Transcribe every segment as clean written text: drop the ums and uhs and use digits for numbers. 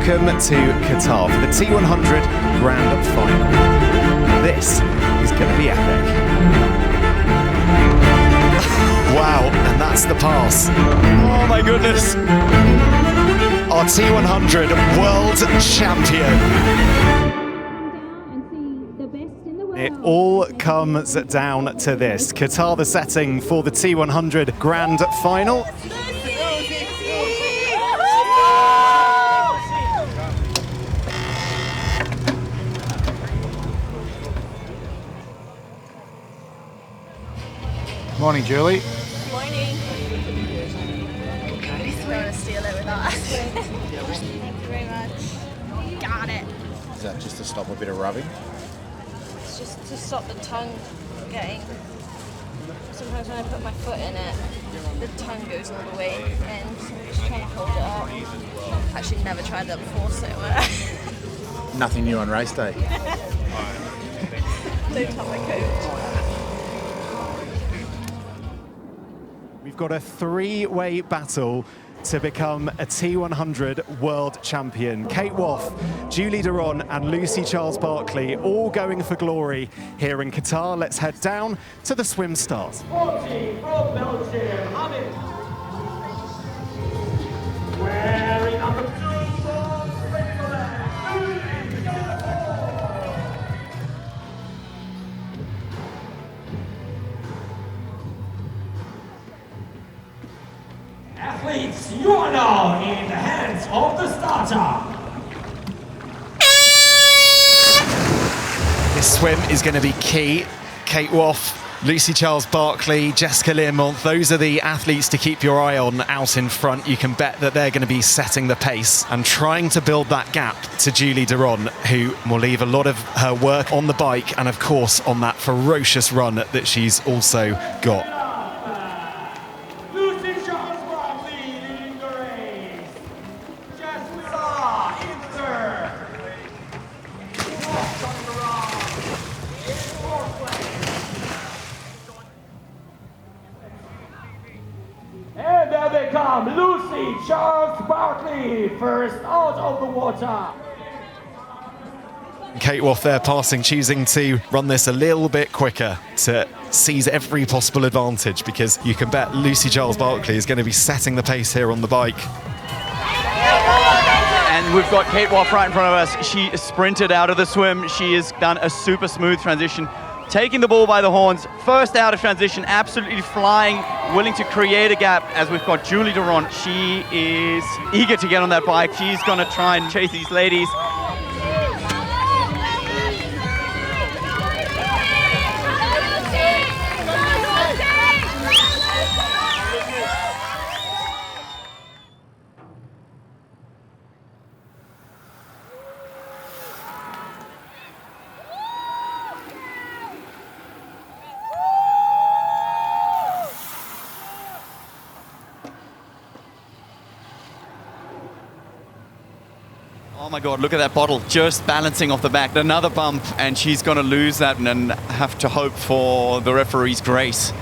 welcome to Qatar for the T100 Grand Final. This is going to be epic. Wow, and that's the pass. Oh my goodness. Our T100 World Champion. It all comes down to this. Qatar the setting for the T100 Grand Final. Morning, Julie. Morning. He's going to steal it with us. Thank you very much. Got it. Is that just to stop a bit of rubbing? It's just to stop the tongue getting... Sometimes when I put my foot in it, the tongue goes all the way in. So I'm just trying to hold it up. Actually never tried that before, so... Nothing new on race day. Don't tell my coach. We've got a three-way battle to become a T100 World Champion. Kate Woff, Julie Duron and Lucy Charles-Barclay all going for glory here in Qatar. Let's head down to the swim start. 40 from Belgium, Hamid. Wearing number 2 from Switzerland. Athletes, you are now in the hands of the starter. This swim is going to be key. Kate Woff, Lucy Charles-Barclay, Jessica Learmonth, those are the athletes to keep your eye on out in front. You can bet that they're going to be setting the pace and trying to build that gap to Julie Duron, who will leave a lot of her work on the bike and, of course, on that ferocious run that she's also got. And there they come, Lucy Charles-Barclay, first out of the water. Kate Woff there passing, choosing to run this a little bit quicker to seize every possible advantage, because you can bet Lucy Charles-Barclay is going to be setting the pace here on the bike. And we've got Kate Woff right in front of us. She sprinted out of the swim. She has done a super smooth transition, taking the bull by the horns. First out of transition, absolutely flying, willing to create a gap, as we've got Julie Duron. She is eager to get on that bike. She's going to try and chase these ladies. Oh my God, look at that bottle, just balancing off the back. Another bump, and she's going to lose that and have to hope for the referee's grace.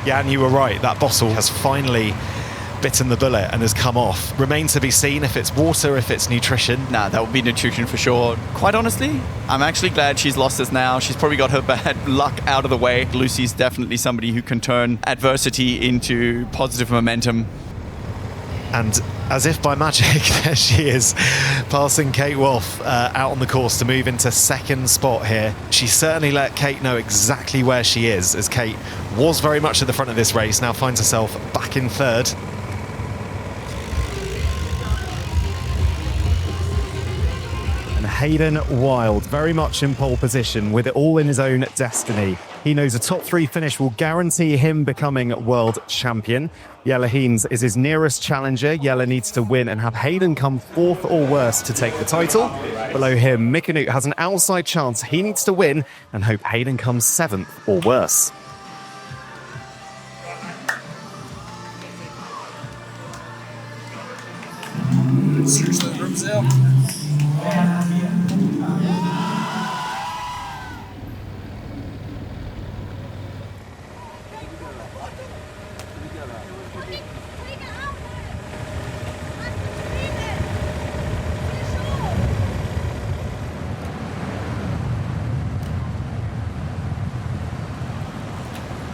Yeah, and you were right, that bottle has finally bitten the bullet and has come off. Remains to be seen if it's water, if it's nutrition. Nah, that would be nutrition for sure. Quite honestly, I'm actually glad she's lost this now. She's probably got her bad luck out of the way. Lucy's definitely somebody who can turn adversity into positive momentum. And as if by magic, there she is, passing Kate Woff out on the course to move into second spot here. She certainly let Kate know exactly where she is, as Kate was very much at the front of this race, now finds herself back in third. And Hayden Wild, very much in pole position, with it all in his own destiny. He knows a top 3 finish will guarantee him becoming world champion. Jelle Heens is his nearest challenger. Jelle needs to win and have Hayden come 4th or worse to take the title. Below him, Mikkanut has an outside chance. He needs to win and hope Hayden comes 7th or worse. Search those rooms out.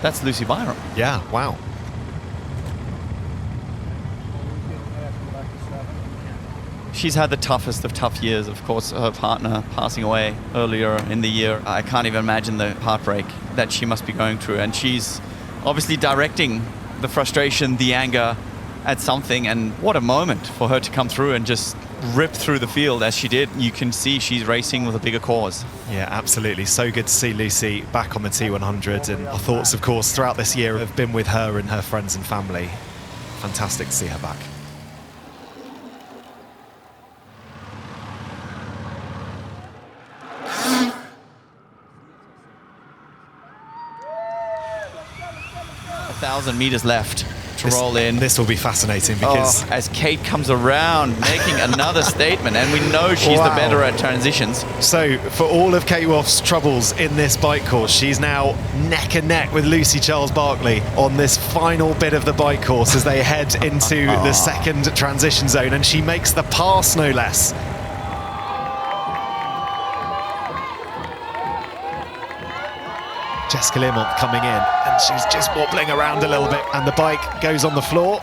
That's Lucy Byram. Yeah, wow. She's had the toughest of tough years. Of course, her partner passing away earlier in the year. I can't even imagine the heartbreak that she must be going through. And she's obviously directing the frustration, the anger at something. And what a moment for her to come through and just rip through the field as she did. You can see she's racing with a bigger cause. Yeah, absolutely. So good to see Lucy back on the T100. And our thoughts, of course, throughout this year have been with her and her friends and family. Fantastic to see her back. A 1,000 meters left to roll in. This will be fascinating because as Kate comes around, making another statement, and we know she's the better at transitions. So for all of Kate Woff's troubles in this bike course, she's now neck and neck with Lucy Charles-Barkley on this final bit of the bike course as they head into the second transition zone, and she makes the pass no less. Jessica Learmont coming in, and she's just wobbling around a little bit, and the bike goes on the floor.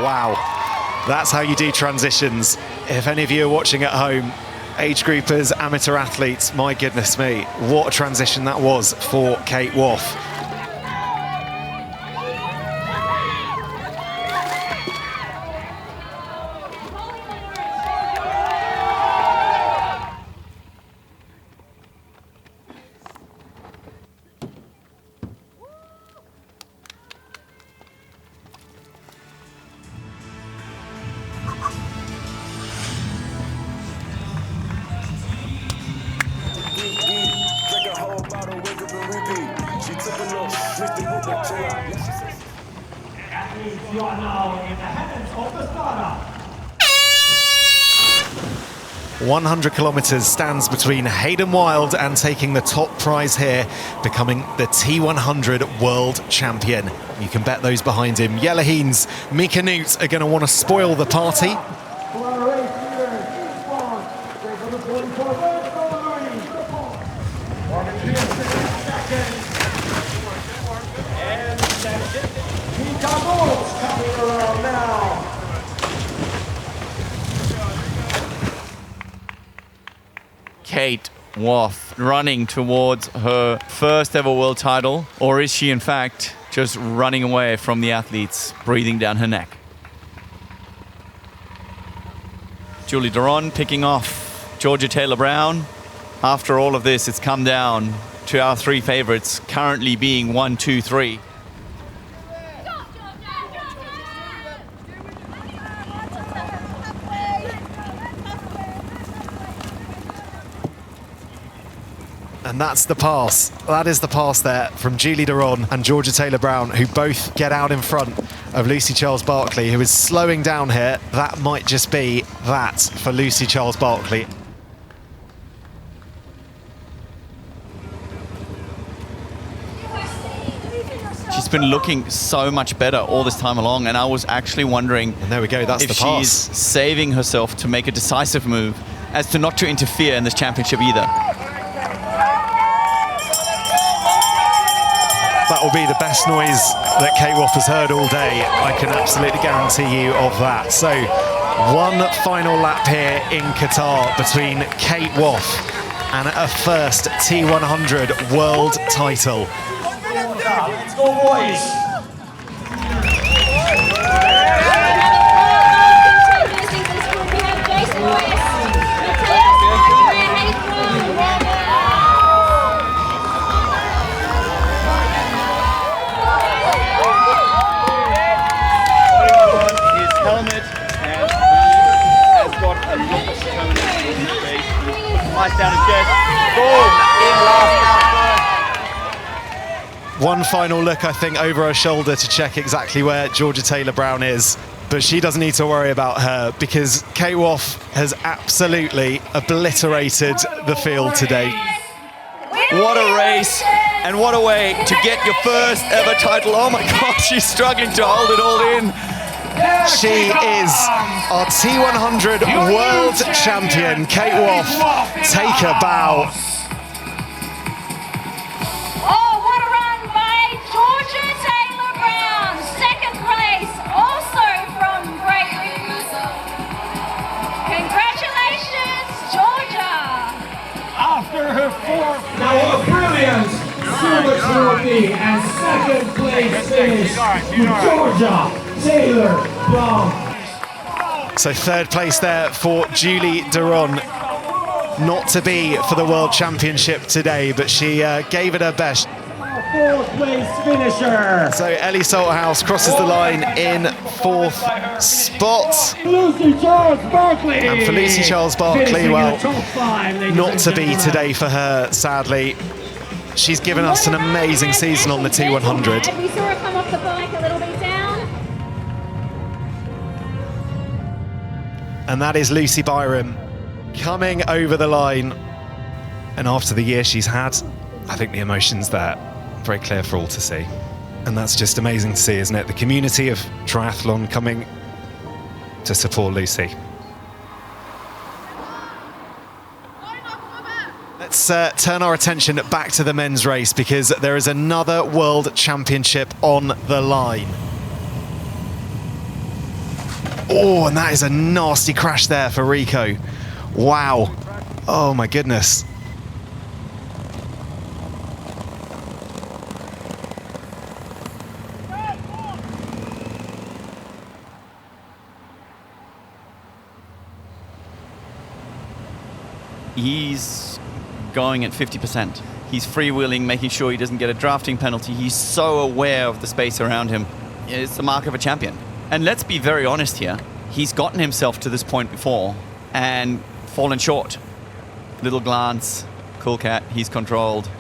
Wow, that's how you do transitions. If any of you are watching at home, age groupers, amateur athletes, my goodness me, what a transition that was for Kate Woff. You are now in the hands of the starter. 100 kilometers stands between Hayden Wilde and taking the top prize here, becoming the T100 World Champion. You can bet those behind him. Jelle Heens, Mika Newt are going to want to spoil the party. Kate Woff running towards her first ever world title, or is she in fact just running away from the athletes, breathing down her neck? Julie Duron picking off Georgia Taylor-Brown. After all of this, it's come down to our three favorites, currently being 1, 2, 3. And that's the pass. That is the pass there from Julie Duron and Georgia Taylor-Brown, who both get out in front of Lucy Charles-Barkley, who is slowing down here. That might just be that for Lucy Charles-Barkley. She's been looking so much better all this time along, and I was actually wondering And there we go, that's if the pass. she's saving herself to make a decisive move as to not to interfere in this championship either. That will be the best noise that Kate Woff has heard all day. I can absolutely guarantee you of that. So, one final lap here in Qatar between Kate Woff and her first T100 world title. Let's go, boys. One final look, I think, over her shoulder to check exactly where Georgia Taylor-Brown is. But she doesn't need to worry about her because Kate Woff has absolutely obliterated the field today. We What a race, and what a way to get your first ever title. Oh my God, she's struggling to hold it all in. She is our T100 World Champion. Kate Woff, take a bow. Oh, what a run by Georgia Taylor-Brown. Second place, also from Great Britain. Congratulations, Georgia. After her fourth, now a brilliant silver trophy and second place finish to Georgia Taylor-Brown. So third place there for Julie Duron. Not to be for the World Championship today, but she gave it her best. Fourth place finisher. So Ellie Salthouse crosses the line in fourth spot. Lucy Charles Barkley. And for Lucy Charles Barkley, Finishing well, in the top five, ladies not and to be gentlemen. today for her, sadly. She's given us an amazing season on the T100. We saw her come off the bike a little bit down. And that is Lucy Byram coming over the line. And after the year she's had, I think the emotion's there. Very clear for all to see. And that's just amazing to see, isn't it? The community of triathlon coming to support Lucy. Let's turn our attention back to the men's race, because there is another World Championship on the line. Oh, and that is a nasty crash there for Rico. Wow. Oh my goodness. He's going at 50%. He's freewheeling, making sure he doesn't get a drafting penalty. He's so aware of the space around him. It's the mark of a champion. And let's be very honest here. He's gotten himself to this point before and fallen short. Little glance, cool cat, he's controlled.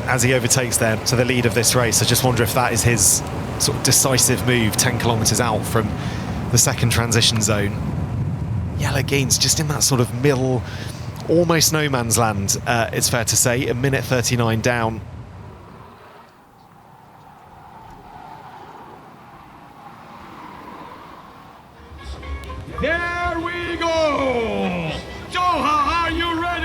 As he overtakes them to the lead of this race, I just wonder if that is his sort of decisive move 10 kilometres out from the second transition zone. Jelle Geens just in that sort of middle, almost no man's land, it's fair to say, a minute 39 down. There we go! Joha, are you ready?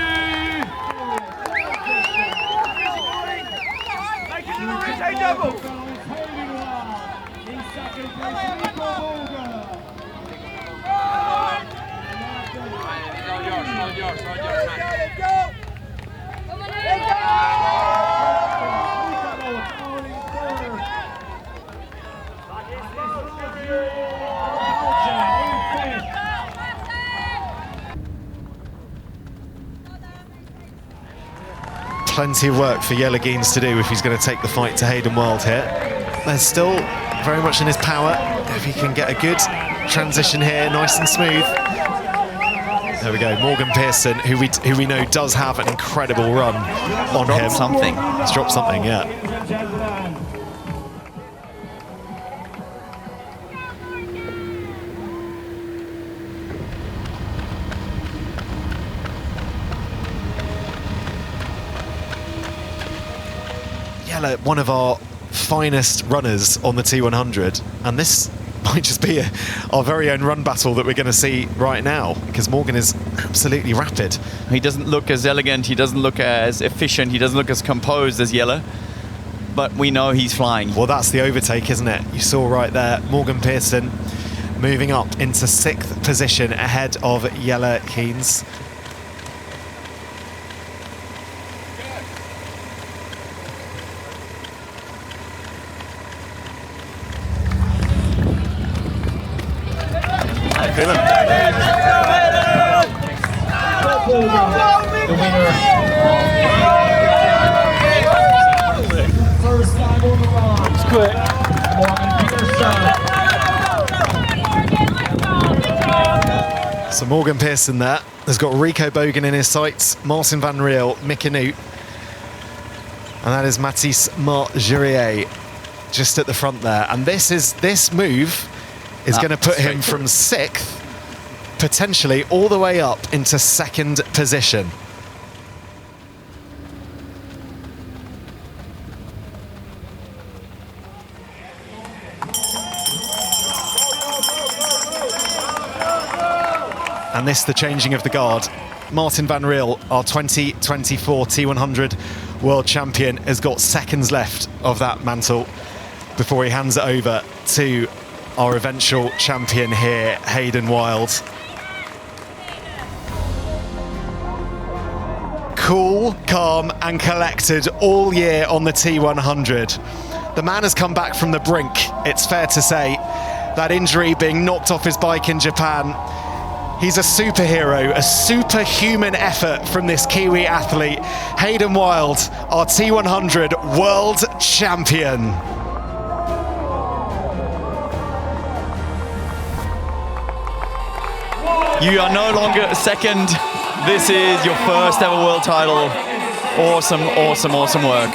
Plenty of work for Jelle Geens to do if he's going to take the fight to Hayden Wild here. There's still very much in his power if he can get a good transition here, nice and smooth. There we go, Morgan Pearson, who we know does have an incredible run on him. Something. He's dropped something, yeah. Jelle, one of our finest runners on the T100, and this might just be our very own run battle that we're going to see right now, because Morgan is absolutely rapid. He doesn't look as elegant, he doesn't look as efficient, he doesn't look as composed as Jelle, but we know he's flying. Well, that's the overtake, isn't it? You saw right there, Morgan Pearson moving up into 6th position ahead of Jelle Geens. the winner. First time on the run. It's quick. Morgan Pearson. So Morgan Pearson there has got Rico Bogan in his sights, Martin Van Riel, Mick Anout, and that is Mathis Margerier just at the front there. And this move is going to put him from 6th, potentially all the way up into 2nd position. And this, the changing of the guard. Martin Van Riel, our 2024 T100 World Champion, has got seconds left of that mantle before he hands it over to our eventual champion here, Hayden Wilde. Cool, calm and collected all year on the T100. The man has come back from the brink, it's fair to say. That injury, being knocked off his bike in Japan. He's a superhero, a superhuman effort from this Kiwi athlete. Hayden Wilde, our T100 World Champion. You are no longer second. This is your first ever world title. Awesome, awesome, awesome work.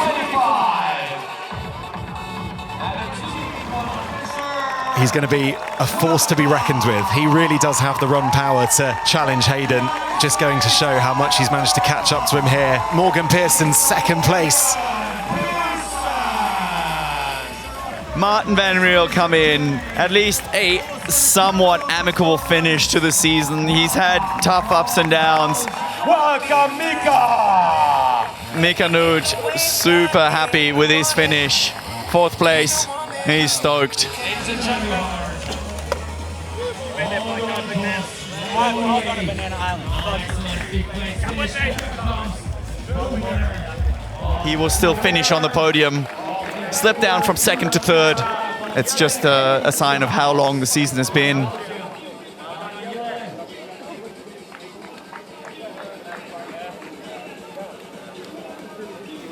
He's going to be a force to be reckoned with. He really does have the run power to challenge Hayden. Just going to show how much he's managed to catch up to him here. Morgan Pearson, 2nd place. Martin Van Riel come in, at least a somewhat amicable finish to the season. He's had tough ups and downs. Welcome, Mika! Mick Anout, super happy with his finish. 4th place, he's stoked. He will still finish on the podium. Slipped down from 2nd to 3rd. It's just a sign of how long the season has been.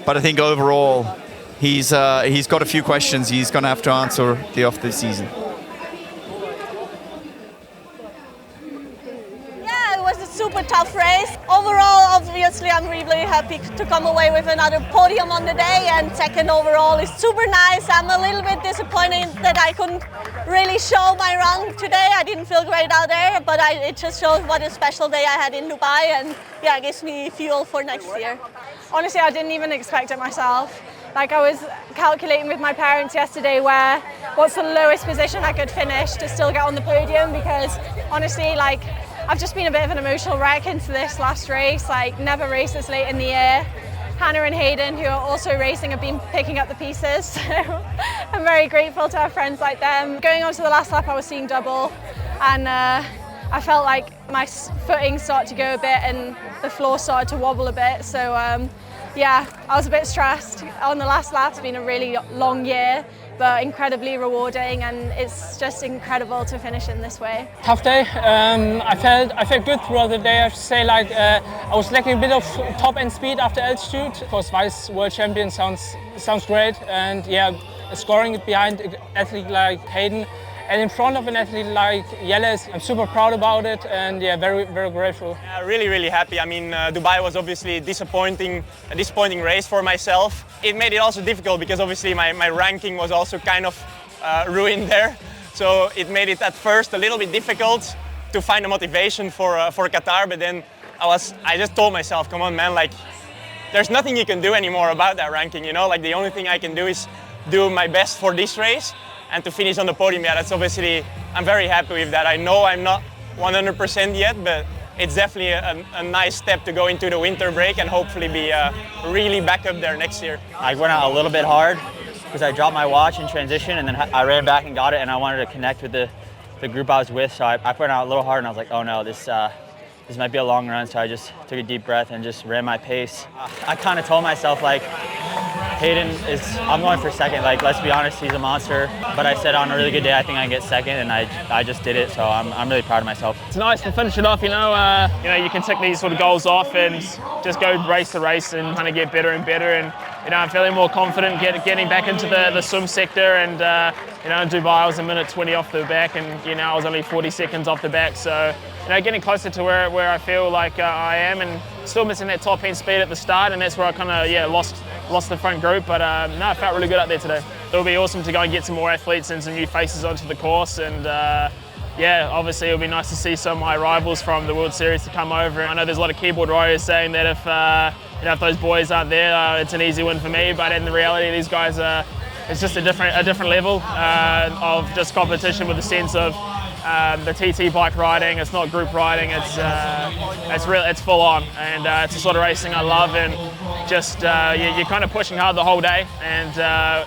But I think overall, he's got a few questions he's going to have to answer off the season. Yeah, it was a super tough race. Overall, obviously, I'm really happy to come away with another podium on the day, and 2nd overall is super nice. I'm a little bit disappointed that I couldn't really show my run today. I didn't feel great out there, but it just shows what a special day I had in Dubai, and yeah, it gives me fuel for next year. Honestly, I didn't even expect it myself. Like, I was calculating with my parents yesterday what's the lowest position I could finish to still get on the podium, because honestly, like, I've just been a bit of an emotional wreck into this last race. Like, never raced this late in the year. Hannah and Hayden, who are also racing, have been picking up the pieces. So I'm very grateful to have friends like them. Going on to the last lap, I was seeing double, and I felt like my footing started to go a bit and the floor started to wobble a bit. So yeah, I was a bit stressed on the last lap. It's been a really long year, but incredibly rewarding, and it's just incredible to finish in this way. Tough day. I felt good throughout the day. I should say, like, I was lacking a bit of top end speed after altitude. Of course, vice world champion sounds great, and yeah, scoring it behind an athlete like Hayden and in front of an athlete like Jelle, I'm super proud about it, and yeah, very, very grateful. Yeah, really happy. I mean, Dubai was obviously a disappointing race for myself. It made it also difficult because obviously my ranking was also kind of ruined there. So it made it at first a little bit difficult to find a motivation for Qatar, but then I just told myself, come on man, like, there's nothing you can do anymore about that ranking, you know? Like, the only thing I can do is do my best for this race, and to finish on the podium, yeah, that's obviously, I'm very happy with that. I know I'm not 100% yet, but it's definitely a nice step to go into the winter break and hopefully be really back up there next year. I went out a little bit hard because I dropped my watch in transition, and then I ran back and got it, and I wanted to connect with the group I was with, so I went out a little hard, and I was like, oh no, this might be a long run, so I just took a deep breath and just ran my pace. I kind of told myself, like, Hayden I'm going for second. Like, let's be honest, he's a monster. But I said on a really good day, I think I can get second, and I just did it. So I'm really proud of myself. It's nice to finish it off, you know, you can tick these sort of goals off and just go race to race and kind of get better and better. And, you know, I'm feeling more confident getting back into the swim sector. And, you know, in Dubai, I was a minute 20 off the back, and, you know, I was only 40 seconds off the back. So, you know, getting closer to where I feel like I am, and still missing that top end speed at the start, and that's where I kind of, lost the front group. But no, I felt really good out there today. It'll be awesome to go and get some more athletes and some new faces onto the course. And yeah, obviously it'll be nice to see some of my rivals from the World Series to come over. I know there's a lot of keyboard warriors saying that if those boys aren't there, it's an easy win for me. But in the reality, these guys it's just a different level of just competition, with the sense of the TT bike riding. It's not group riding. It's full on, and it's the sort of racing I love. And just you're kind of pushing hard the whole day. And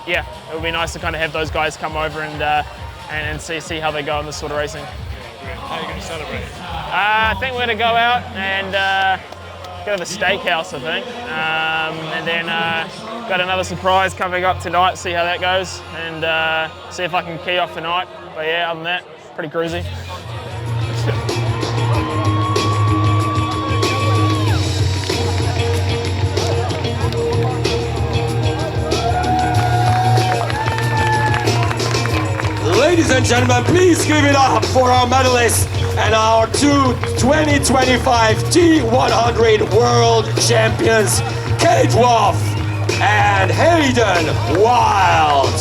yeah, it would be nice to kind of have those guys come over and see how they go in this sort of racing. How are you going to celebrate? I think we're going to go out and go to the steakhouse, I think, and then got another surprise coming up tonight. See how that goes, and see if I can key off tonight. But yeah, other than that, pretty cruisy. Ladies and gentlemen, please give it up for our medalists and our two 2025 T100 World Champions, Kate Wolf and Hayden Wild.